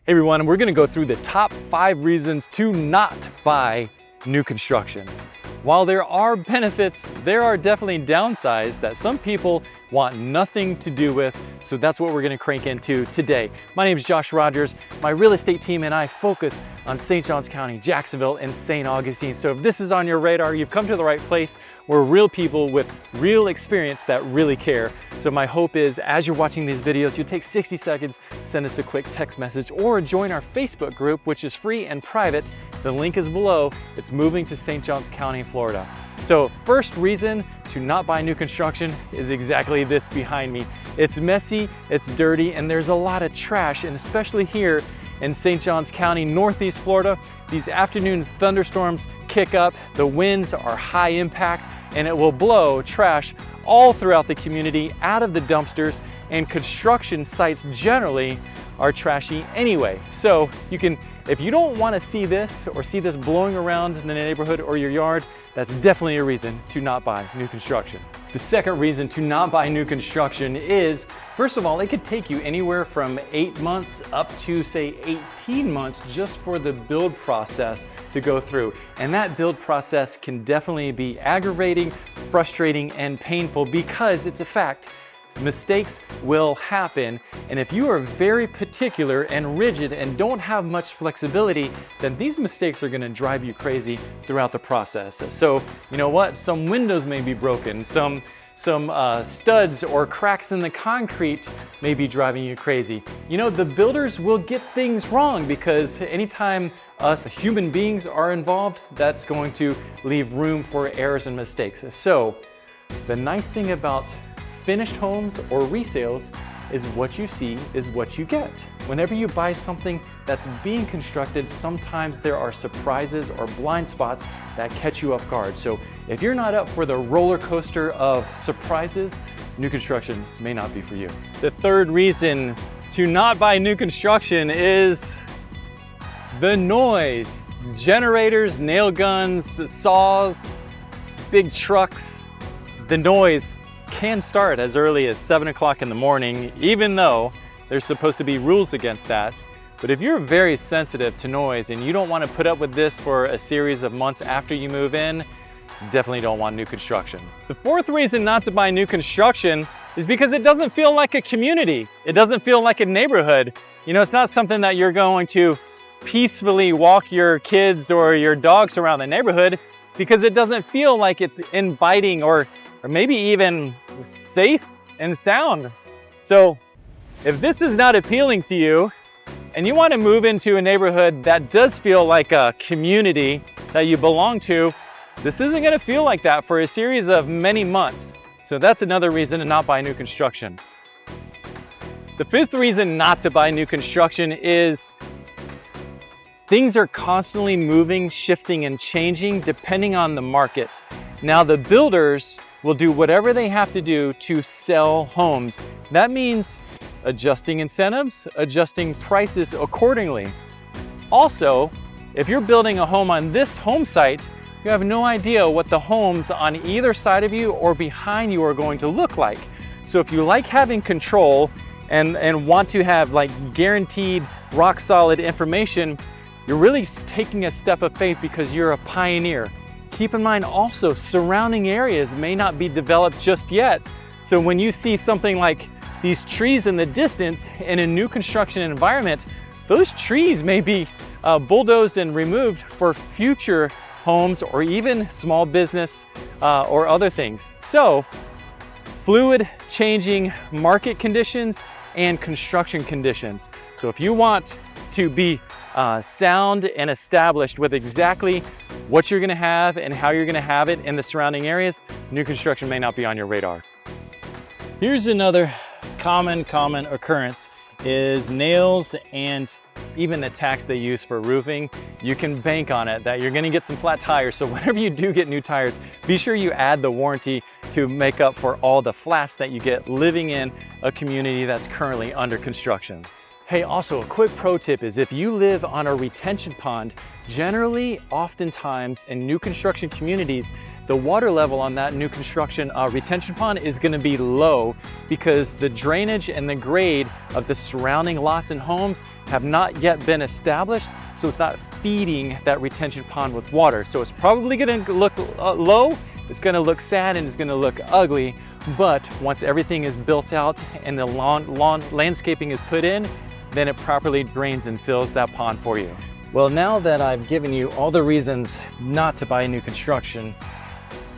Hey everyone, we're gonna go through the top 5 reasons to not buy new construction. While there are benefits, there are definitely downsides that some people want nothing to do with, so that's what we're gonna crank into today. My name is Josh Rogers. My real estate team and I focus on St. Johns County, Jacksonville, and St. Augustine. So if this is on your radar, you've come to the right place. We're real people with real experience that really care. So my hope is, as you're watching these videos, you take 60 seconds, send us a quick text message, or join our Facebook group, which is free and private. The link is below. It's moving to St. Johns County, Florida. So first reason to not buy new construction is exactly this behind me. It's messy, it's dirty, and there's a lot of trash, and especially here in St. Johns County, Northeast Florida, these afternoon thunderstorms kick up, the winds are high impact, and it will blow trash all throughout the community out of the dumpsters, and construction sites generally are trashy anyway. So if you don't want to see this or see this blowing around in the neighborhood or your yard, that's definitely a reason to not buy new construction. The second reason to not buy new construction is, first of all, it could take you anywhere from 8 months up to say 18 months just for the build process to go through. And that build process can definitely be aggravating, frustrating, and painful because it's a fact. Mistakes will happen, and if you are very particular and rigid and don't have much flexibility, then these mistakes are going to drive you crazy throughout the process. So you know what? Some windows may be broken, some studs or cracks in the concrete may be driving you crazy. You know, the builders will get things wrong because anytime us human beings are involved, that's going to leave room for errors and mistakes. So the nice thing about finished homes or resales is what you see is what you get. Whenever you buy something that's being constructed, sometimes there are surprises or blind spots that catch you off guard. So if you're not up for the roller coaster of surprises, new construction may not be for you. The third reason to not buy new construction is the noise. Generators, nail guns, saws, big trucks, the noise can start as early as 7 o'clock in the morning, even though there's supposed to be rules against that. But if you're very sensitive to noise and you don't want to put up with this for a series of months after you move in, definitely don't want new construction. The fourth reason not to buy new construction is because it doesn't feel like a community. It doesn't feel like a neighborhood. You know, it's not something that you're going to peacefully walk your kids or your dogs around the neighborhood, because it doesn't feel like it's inviting or maybe even safe and sound. So if this is not appealing to you and you want to move into a neighborhood that does feel like a community that you belong to, this isn't going to feel like that for a series of many months. So that's another reason to not buy new construction. The fifth reason not to buy new construction is things are constantly moving, shifting, and changing depending on the market. Now, the builders will do whatever they have to do to sell homes. That means adjusting incentives, adjusting prices accordingly. Also, if you're building a home on this home site, you have no idea what the homes on either side of you or behind you are going to look like. So if you like having control and want to have like guaranteed rock solid information, you're really taking a step of faith because you're a pioneer. Keep in mind also, surrounding areas may not be developed just yet. So when you see something like these trees in the distance in a new construction environment, those trees may be bulldozed and removed for future homes or even small business or other things. So fluid changing market conditions and construction conditions. So if you want to be sound and established with exactly what you're going to have and how you're going to have it in the surrounding areas, new construction may not be on your radar. Here's another common occurrence is nails and even the tacks they use for roofing. You can bank on it that you're going to get some flat tires. So whenever you do get new tires, be sure you add the warranty to make up for all the flats that you get living in a community that's currently under construction. Hey, also a quick pro tip is if you live on a retention pond, generally, oftentimes in new construction communities, the water level on that new construction retention pond is gonna be low because the drainage and the grade of the surrounding lots and homes have not yet been established, so it's not feeding that retention pond with water. So it's probably gonna look low, it's gonna look sad, and it's gonna look ugly, but once everything is built out and the lawn landscaping is put in, then it properly drains and fills that pond for you. Well, now that I've given you all the reasons not to buy new construction,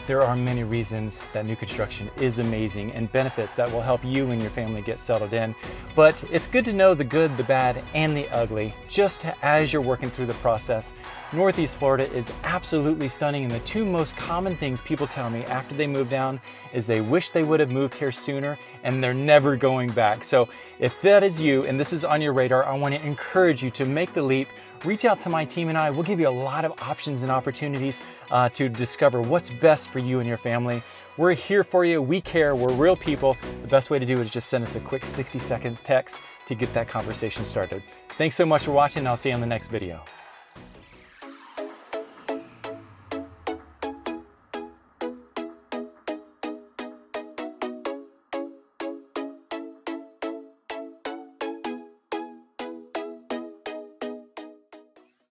there are many reasons that new construction is amazing and benefits that will help you and your family get settled in. But it's good to know the good, the bad, and the ugly, just as you're working through the process. Northeast Florida is absolutely stunning, and the two most common things people tell me after they move down is they wish they would have moved here sooner and they're never going back. So if that is you and this is on your radar, I want to encourage you to make the leap. Reach out to my team and I. We'll give you a lot of options and opportunities to discover what's best for you and your family. We're here for you. We care. We're real people. The best way to do it is just send us a quick 60-second text to get that conversation started. Thanks so much for watching. I'll see you on the next video.